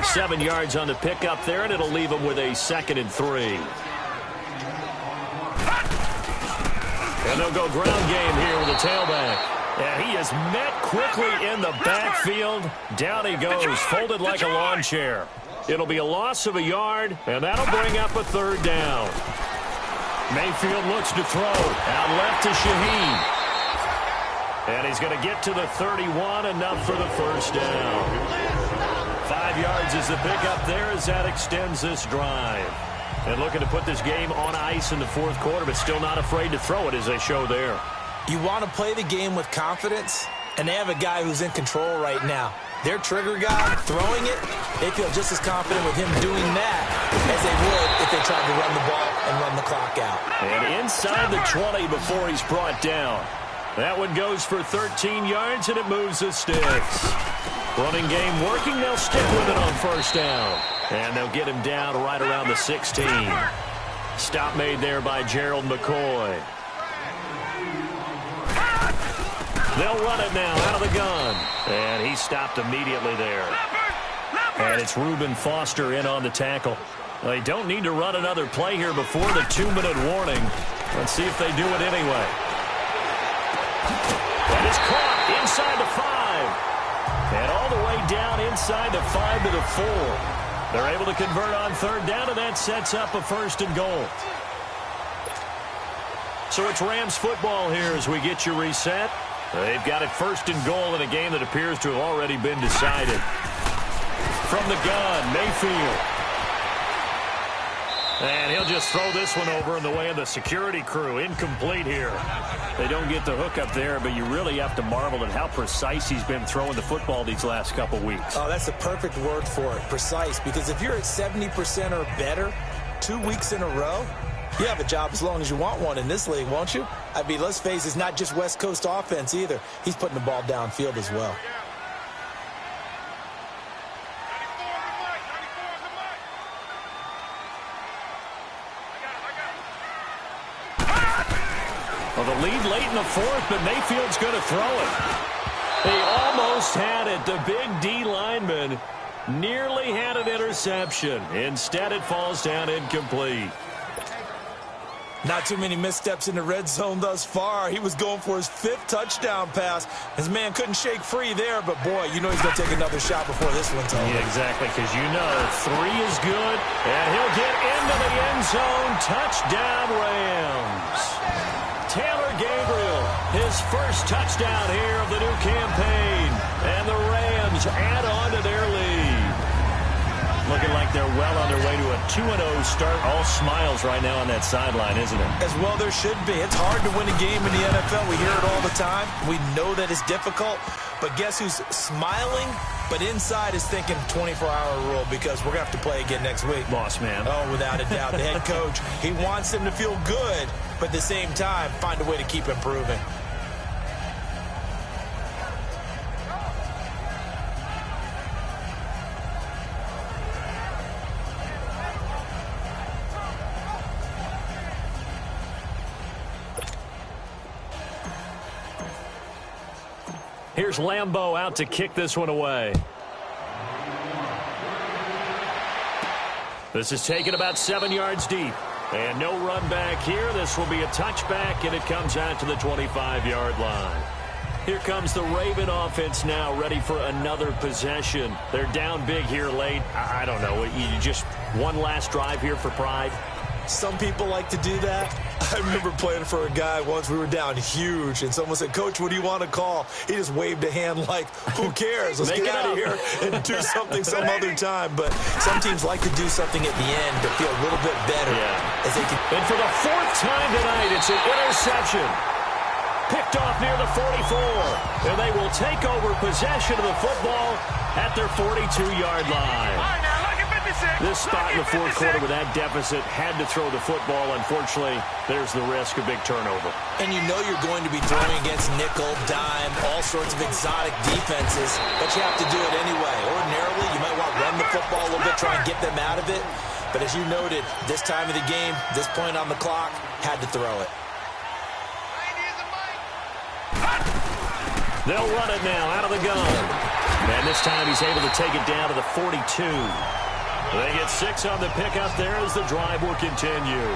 7 yards on the pickup there, and it'll leave him with a 2nd and 3. And they'll go ground game here with a tailback. And he is met quickly in the backfield. Down he goes, folded like a lawn chair. It'll be a loss of a yard, and that'll bring up a 3rd down. Mayfield looks to throw. Out left to Shaheen. And he's going to get to the 31, enough for the 1st down. 5 yards is the pickup there as that extends this drive. And looking to put this game on ice in the 4th quarter, but still not afraid to throw it as they show there. You want to play the game with confidence, and they have a guy who's in control right now. Their trigger guy throwing it, they feel just as confident with him doing that as they would if they tried to run the ball and run the clock out. And inside the 20 before he's brought down. That one goes for 13 yards, and it moves the sticks. Running game working. They'll stick with it on 1st down. And they'll get him down right around the 16. Stop made there by Gerald McCoy. They'll run it now out of the gun. And he stopped immediately there. And it's Reuben Foster in on the tackle. They don't need to run another play here before the 2-minute warning. Let's see if they do it anyway. And it's caught inside the 5. And all the way down inside the 5 to the 4. They're able to convert on 3rd down, and that sets up a 1st and goal. So it's Rams football here as we get you reset. They've got it first and goal in a game that appears to have already been decided. From the gun, Mayfield. And he'll just throw this one over in the way of the security crew. Incomplete here. They don't get the hook up there, but you really have to marvel at how precise he's been throwing the football these last couple weeks. Oh, that's the perfect word for it, precise. Because if you're at 70% or better 2 weeks in a row, you have a job as long as you want one in this league, won't you? I mean, let's face it, it's not just West Coast offense either. He's putting the ball downfield as well. Well, the lead late in the fourth, but Mayfield's going to throw it. He almost had it. The big D lineman nearly had an interception. Instead, it falls down incomplete. Not too many missteps in the red zone thus far. He was going for his 5th touchdown pass. His man couldn't shake free there, but boy, you know he's going to take another shot before this one's over. Yeah, exactly, because you know 3 is good, and he'll get into the end zone. Touchdown, Rams. Taylor Gabriel, his first touchdown here of the new campaign, and the Rams add on to their lead. Looking like they're well on their way to a 2-0 start. All smiles right now on that sideline, isn't it? As well there should be. It's hard to win a game in the NFL. We hear it all the time. We know that it's difficult. But guess who's smiling, but inside is thinking 24-hour rule because we're going to have to play again next week. Boss man. Oh, without a doubt. The head coach, he wants them to feel good, but at the same time, find a way to keep improving. Here's Lambeau out to kick this one away. This is taken about 7 yards deep. And no run back here. This will be a touchback, and it comes out to the 25-yard line. Here comes the Raven offense now, ready for another possession. They're down big here late. I don't know. You just one last drive here for pride? Some people like to do that. I remember playing for a guy once. We were down huge, and someone said, "Coach, what do you want to call?" He just waved a hand like, "Who cares? Let's get out of here and do something some other time." But some teams like to do something at the end to feel a little bit better. Yeah. As they can. And for the 4th time tonight, it's an interception. Picked off near the 44. And they will take over possession of the football at their 42-yard line. This spot in the fourth quarter with that deficit had to throw the football. Unfortunately, there's the risk of big turnover. And you know you're going to be throwing against nickel, dime, all sorts of exotic defenses, but you have to do it anyway. Ordinarily, you might want to run the football a little bit, try and get them out of it. But as you noted, this time of the game, this point on the clock, had to throw it. They'll run it now out of the gun. And this time he's able to take it down to the 42. They get 6 on the pickup there as the drive will continue.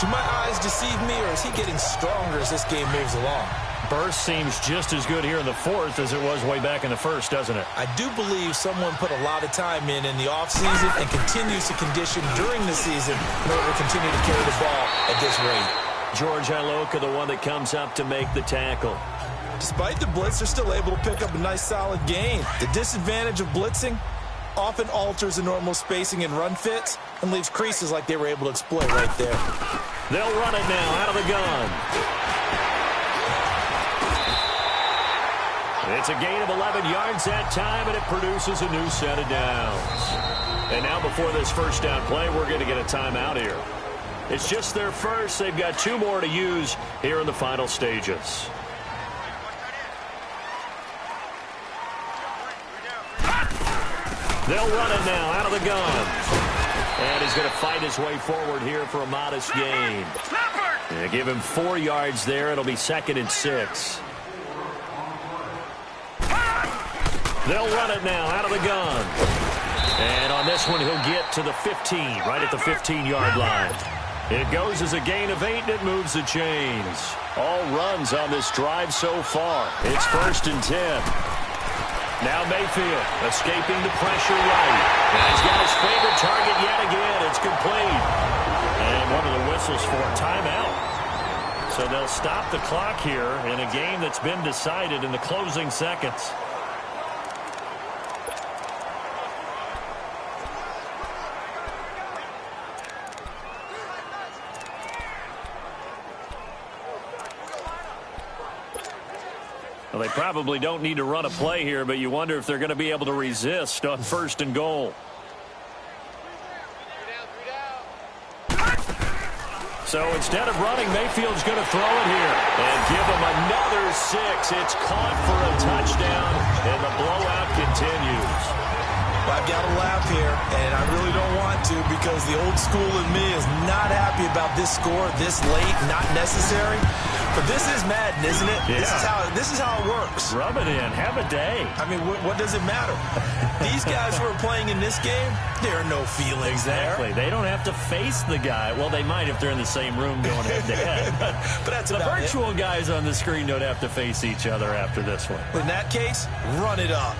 Do my eyes deceive me, or is he getting stronger as this game moves along? Burst seems just as good here in the fourth as it was way back in the first, doesn't it? I do believe someone put a lot of time in the offseason and continues to condition during the season in order to continue to carry the ball at this rate. George Iloka, the one that comes up to make the tackle. Despite the blitz, they're still able to pick up a nice, solid gain. The disadvantage of blitzing often alters the normal spacing and run fits and leaves creases like they were able to exploit right there. They'll run it now out of the gun. It's a gain of 11 yards that time, and it produces a new set of downs. And now before this first down play, we're going to get a timeout here. It's just their first. They've got 2 more to use here in the final stages. They'll run it now out of the gun. And he's going to fight his way forward here for a modest gain. They give him 4 yards there. It'll be 2nd and 6. They'll run it now out of the gun. And on this one, he'll get to the 15, right at the 15-yard line. It goes as a gain of 8, and it moves the chains. All runs on this drive so far. It's 1st and 10. Now Mayfield escaping the pressure right. And he's got his favorite target yet again. It's complete. And one of the whistles for a timeout. So So they'll stop the clock here in a game that's been decided in the closing seconds. Well, they probably don't need to run a play here, but you wonder if they're going to be able to resist on 1st and goal. So instead of running, Mayfield's going to throw it here and give him another 6. It's caught for a touchdown, and the blowout continues. Well, I've got to laugh here, and I really don't want to because the old school in me is not happy about this score this late, not necessary. But this is Madden, isn't it? Yeah. This is how it works. Rub it in. Have a day. I mean, what does it matter? These guys who are playing in this game, there are no feelings exactly. They don't have to face the guy. Well, they might if they're in the same room going head-to-head. But that's the virtual guys on the screen don't have to face each other after this one. In that case, run it up.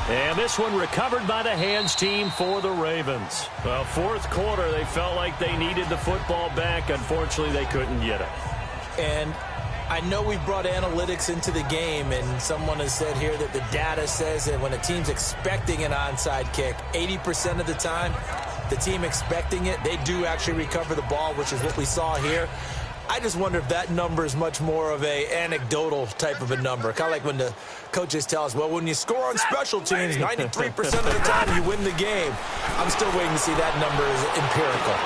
And this one recovered by the hands team for the Ravens. Well, 4th quarter, they felt like they needed the football back. Unfortunately, they couldn't get it. And I know we've brought analytics into the game, and someone has said here that the data says that when a team's expecting an onside kick, 80% of the time, the team expecting it, they do actually recover the ball, which is what we saw here. I just wonder if that number is much more of a anecdotal type of a number. Kind of like when the coaches tell us, well, when you score on special teams, 93% of the time you win the game. I'm still waiting to see that number is empirical.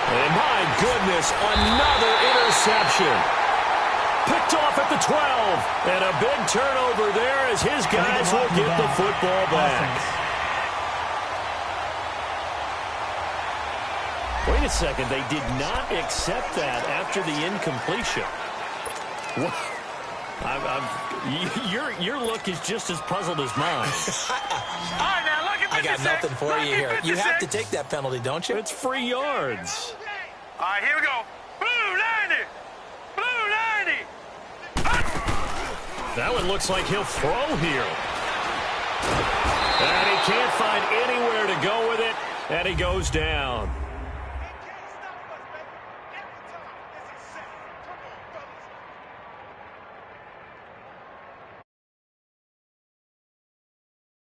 And my goodness, another interception. Picked off at the 12. And a big turnover there as his guys will get the football back. Wait a second, they did not accept that after the incompletion. What? Your look is just as puzzled as mine. All right, now look at I got nothing for you here. You have to take that penalty, don't you? It's free yards. All right, here we go. Blue 90. Blue 90. That one looks like he'll throw here. And he can't find anywhere to go with it, and he goes down.